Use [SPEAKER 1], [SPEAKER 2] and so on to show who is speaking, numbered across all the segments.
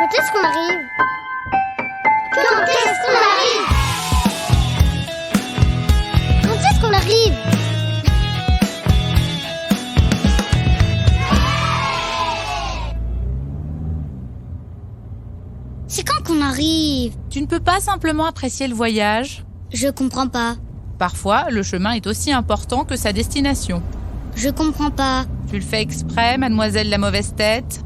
[SPEAKER 1] Quand est-ce qu'on arrive? Quand est-ce qu'on arrive? Quand est-ce qu'on arrive? C'est quand qu'on arrive?
[SPEAKER 2] Tu ne peux pas simplement apprécier le voyage?
[SPEAKER 1] Je comprends pas.
[SPEAKER 2] Parfois, le chemin est aussi important que sa destination.
[SPEAKER 1] Je comprends pas.
[SPEAKER 2] Tu le fais exprès, mademoiselle la mauvaise tête?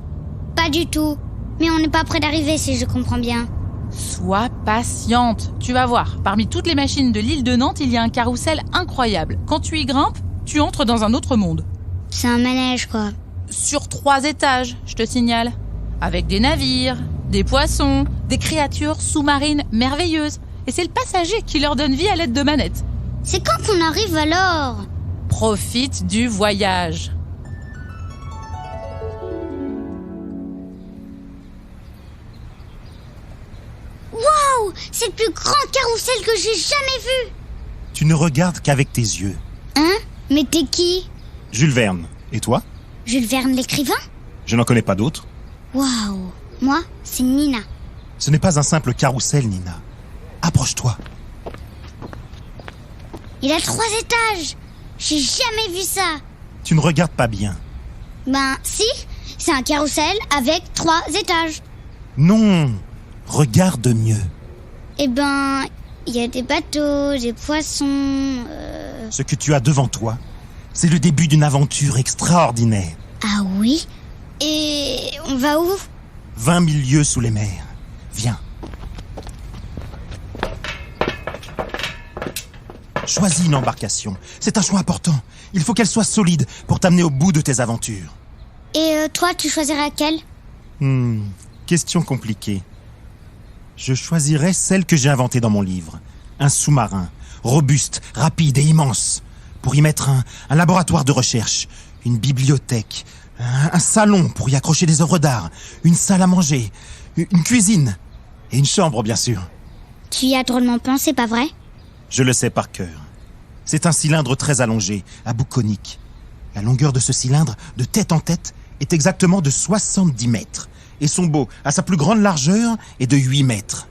[SPEAKER 1] Pas du tout. Mais on n'est pas près d'arriver si je comprends bien.
[SPEAKER 2] Sois patiente, tu vas voir. Parmi toutes les machines de l'île de Nantes, il y a un carrousel incroyable. Quand tu y grimpes, tu entres dans un autre monde.
[SPEAKER 1] C'est un manège, quoi.
[SPEAKER 2] Sur 3 étages, je te signale. Avec des navires, des poissons, des créatures sous-marines merveilleuses. Et c'est le passager qui leur donne vie à l'aide de manettes.
[SPEAKER 1] C'est quand qu'on arrive alors?
[SPEAKER 2] Profite du voyage.
[SPEAKER 1] Waouh! C'est le plus grand carrousel que j'ai jamais vu!
[SPEAKER 3] Tu ne regardes qu'avec tes yeux.
[SPEAKER 1] Hein? Mais t'es qui?
[SPEAKER 3] Jules Verne. Et toi?
[SPEAKER 1] Jules Verne l'écrivain?
[SPEAKER 3] Je n'en connais pas d'autres.
[SPEAKER 1] Waouh! Moi, c'est Nina.
[SPEAKER 3] Ce n'est pas un simple carrousel, Nina. Approche-toi.
[SPEAKER 1] Il a 3 étages! J'ai jamais vu ça!
[SPEAKER 3] Tu ne regardes pas bien.
[SPEAKER 1] Ben, si! C'est un carrousel avec 3 étages.
[SPEAKER 3] Non! Regarde mieux.
[SPEAKER 1] Eh ben, il y a des bateaux, des poissons...
[SPEAKER 3] Ce que tu as devant toi, c'est le début d'une aventure extraordinaire.
[SPEAKER 1] Ah oui? Et on va où?
[SPEAKER 3] 20 000 lieues sous les mers. Viens. Choisis une embarcation. C'est un choix important. Il faut qu'elle soit solide pour t'amener au bout de tes aventures.
[SPEAKER 1] Et toi, tu choisiras laquelle?
[SPEAKER 3] Question compliquée. Je choisirais celle que j'ai inventée dans mon livre. Un sous-marin, robuste, rapide et immense. Pour y mettre un laboratoire de recherche, une bibliothèque, un salon pour y accrocher des œuvres d'art, une salle à manger, une cuisine et une chambre, bien sûr.
[SPEAKER 1] Tu y as drôlement pensé, pas vrai?
[SPEAKER 3] Je le sais par cœur. C'est un cylindre très allongé, à bout conique. La longueur de ce cylindre, de tête en tête, est exactement de 70 mètres. Et son bot, à sa plus grande largeur, est de 8 mètres.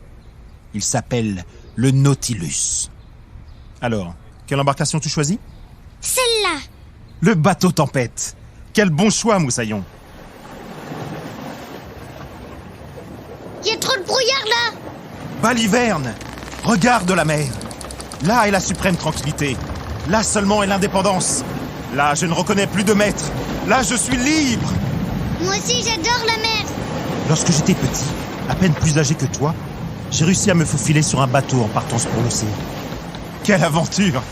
[SPEAKER 3] Il s'appelle le Nautilus. Alors, quelle embarcation tu choisis?
[SPEAKER 1] Celle-là!
[SPEAKER 3] Le bateau tempête. Quel bon choix, Moussaillon.
[SPEAKER 1] Il y a trop de brouillard là!
[SPEAKER 3] Baliverne, regarde la mer. Là est la suprême tranquillité. Là seulement est l'indépendance. Là, je ne reconnais plus de maître. Là, je suis libre.
[SPEAKER 1] Moi aussi, j'adore la mer!
[SPEAKER 3] Lorsque j'étais petit, à peine plus âgé que toi, j'ai réussi à me faufiler sur un bateau en partance pour l'océan. Quelle aventure!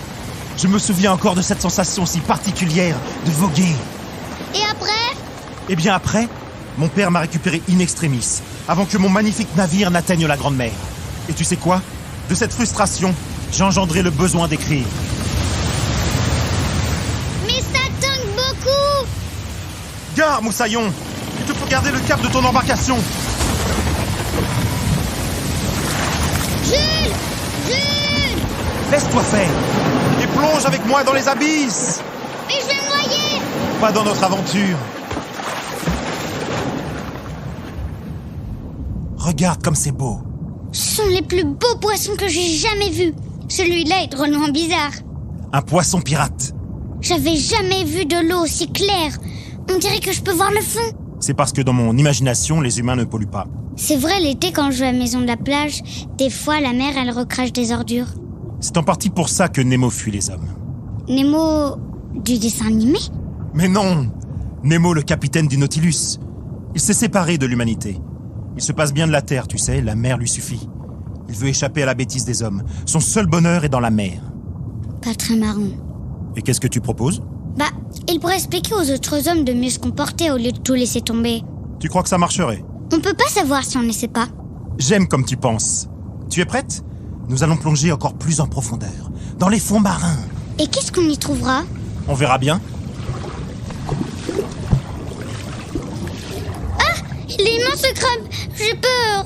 [SPEAKER 3] Je me souviens encore de cette sensation si particulière de voguer.
[SPEAKER 1] Et après?
[SPEAKER 3] Eh bien après, mon père m'a récupéré in extremis, avant que mon magnifique navire n'atteigne la Grande Mer. Et tu sais quoi? De cette frustration, j'ai engendré le besoin d'écrire.
[SPEAKER 1] Mais ça tangue beaucoup!
[SPEAKER 3] Gare, Moussaillon! Il te faut garder le cap de ton embarcation.
[SPEAKER 1] Jules! Jules!
[SPEAKER 3] Laisse-toi faire et plonge avec moi dans les abysses.
[SPEAKER 1] Mais je vais me noyer!
[SPEAKER 3] Pas dans notre aventure. Regarde comme c'est beau.
[SPEAKER 1] Ce sont les plus beaux poissons que j'ai jamais vus. Celui-là est drôlement bizarre.
[SPEAKER 3] Un poisson pirate.
[SPEAKER 1] J'avais jamais vu de l'eau aussi claire. On dirait que je peux voir le fond.
[SPEAKER 3] C'est parce que dans mon imagination, les humains ne polluent pas.
[SPEAKER 1] C'est vrai, l'été, quand je vais à la maison de la plage, des fois, la mer, elle recrache des ordures.
[SPEAKER 3] C'est en partie pour ça que Nemo fuit les hommes.
[SPEAKER 1] Nemo du dessin animé?
[SPEAKER 3] Mais non! Nemo, le capitaine du Nautilus. Il s'est séparé de l'humanité. Il se passe bien de la terre, tu sais, la mer lui suffit. Il veut échapper à la bêtise des hommes. Son seul bonheur est dans la mer.
[SPEAKER 1] Pas très marrant.
[SPEAKER 3] Et qu'est-ce que tu proposes?
[SPEAKER 1] Bah, il pourrait expliquer aux autres hommes de mieux se comporter au lieu de tout laisser tomber.
[SPEAKER 3] Tu crois que ça marcherait?
[SPEAKER 1] On peut pas savoir si on n'essaie pas.
[SPEAKER 3] J'aime comme tu penses. Tu es prête? Nous allons plonger encore plus en profondeur, dans les fonds marins.
[SPEAKER 1] Et qu'est-ce qu'on y trouvera?
[SPEAKER 3] On verra bien.
[SPEAKER 1] Il est immense ce crabe! J'ai peur!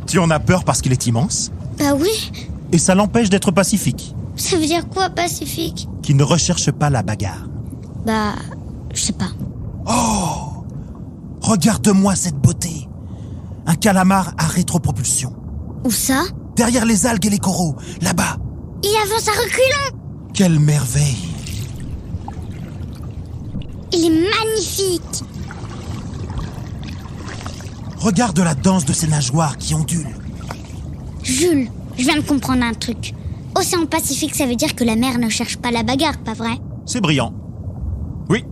[SPEAKER 3] Tu en as peur parce qu'il est immense?
[SPEAKER 1] Bah oui!
[SPEAKER 3] Et ça l'empêche d'être pacifique.
[SPEAKER 1] Ça veut dire quoi, pacifique?
[SPEAKER 3] Qui ne recherche pas la bagarre.
[SPEAKER 1] Bah, je sais pas.
[SPEAKER 3] Oh! Regarde-moi cette beauté. Un calamar à rétropropulsion.
[SPEAKER 1] Où ça?
[SPEAKER 3] Derrière les algues et les coraux, là-bas.
[SPEAKER 1] Il avance à reculons.
[SPEAKER 3] Quelle merveille!
[SPEAKER 1] Il est magnifique.
[SPEAKER 3] Regarde la danse de ces nageoires qui ondulent.
[SPEAKER 1] Jules, je viens de comprendre un truc. Océan Pacifique, ça veut dire que la mer ne cherche pas la bagarre, pas vrai?
[SPEAKER 3] C'est brillant. Oui,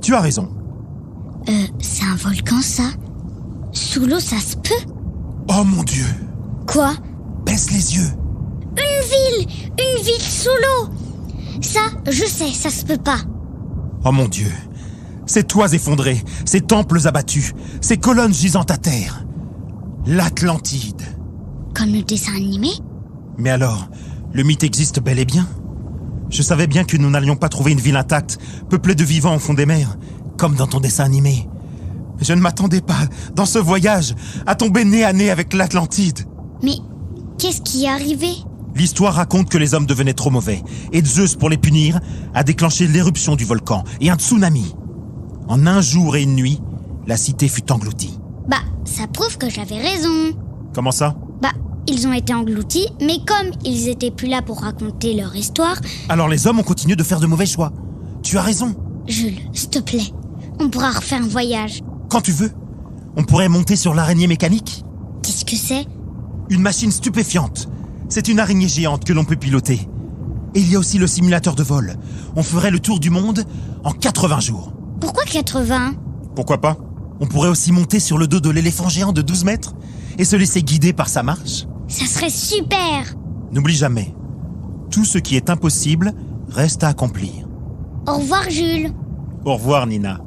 [SPEAKER 3] tu as raison.
[SPEAKER 1] C'est un volcan, ça? Sous l'eau, ça se peut?
[SPEAKER 3] Oh mon Dieu!
[SPEAKER 1] Quoi?
[SPEAKER 3] Baisse les yeux.
[SPEAKER 1] Une ville sous l'eau. Ça, je sais, ça se peut pas.
[SPEAKER 3] Oh mon Dieu! Ces toits effondrés, ces temples abattus, ces colonnes gisantes à terre. L'Atlantide.
[SPEAKER 1] Comme le dessin animé?
[SPEAKER 3] Mais alors, le mythe existe bel et bien. Je savais bien que nous n'allions pas trouver une ville intacte, peuplée de vivants au fond des mers, comme dans ton dessin animé. Mais je ne m'attendais pas, dans ce voyage, à tomber nez à nez avec l'Atlantide.
[SPEAKER 1] Mais qu'est-ce qui est arrivé?
[SPEAKER 3] L'histoire raconte que les hommes devenaient trop mauvais, et Zeus, pour les punir, a déclenché l'éruption du volcan et un tsunami. En un jour et une nuit, la cité fut engloutie.
[SPEAKER 1] Bah, ça prouve que j'avais raison.
[SPEAKER 3] Comment ça?
[SPEAKER 1] Bah, ils ont été engloutis, mais comme ils étaient plus là pour raconter leur histoire...
[SPEAKER 3] Alors les hommes ont continué de faire de mauvais choix. Tu as raison.
[SPEAKER 1] Jules, s'il te plaît, on pourra refaire un voyage.
[SPEAKER 3] Quand tu veux. On pourrait monter sur l'araignée mécanique.
[SPEAKER 1] Qu'est-ce que c'est?
[SPEAKER 3] Une machine stupéfiante. C'est une araignée géante que l'on peut piloter. Et il y a aussi le simulateur de vol. On ferait le tour du monde en 80 jours.
[SPEAKER 1] Pourquoi 80?
[SPEAKER 3] Pourquoi pas? On pourrait aussi monter sur le dos de l'éléphant géant de 12 mètres et se laisser guider par sa marche.
[SPEAKER 1] Ça serait super!
[SPEAKER 3] N'oublie jamais, tout ce qui est impossible reste à accomplir.
[SPEAKER 1] Au revoir, Jules.
[SPEAKER 3] Au revoir, Nina.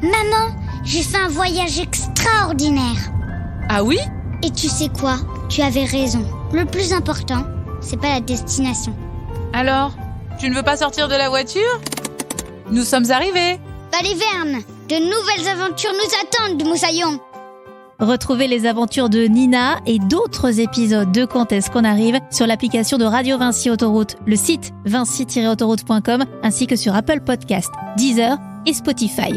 [SPEAKER 1] Maman, j'ai fait un voyage extraordinaire.
[SPEAKER 2] Ah oui?
[SPEAKER 1] Et tu sais quoi? Tu avais raison. Le plus important, c'est pas la destination.
[SPEAKER 2] Alors, tu ne veux pas sortir de la voiture? Nous sommes arrivés.
[SPEAKER 1] Baliverne, de nouvelles aventures nous attendent, Moussaillon.
[SPEAKER 4] Retrouvez les aventures de Nina et d'autres épisodes de Quand est-ce qu'on arrive sur l'application de Radio Vinci Autoroute, le site vinci-autoroute.com ainsi que sur Apple Podcast, Deezer et Spotify.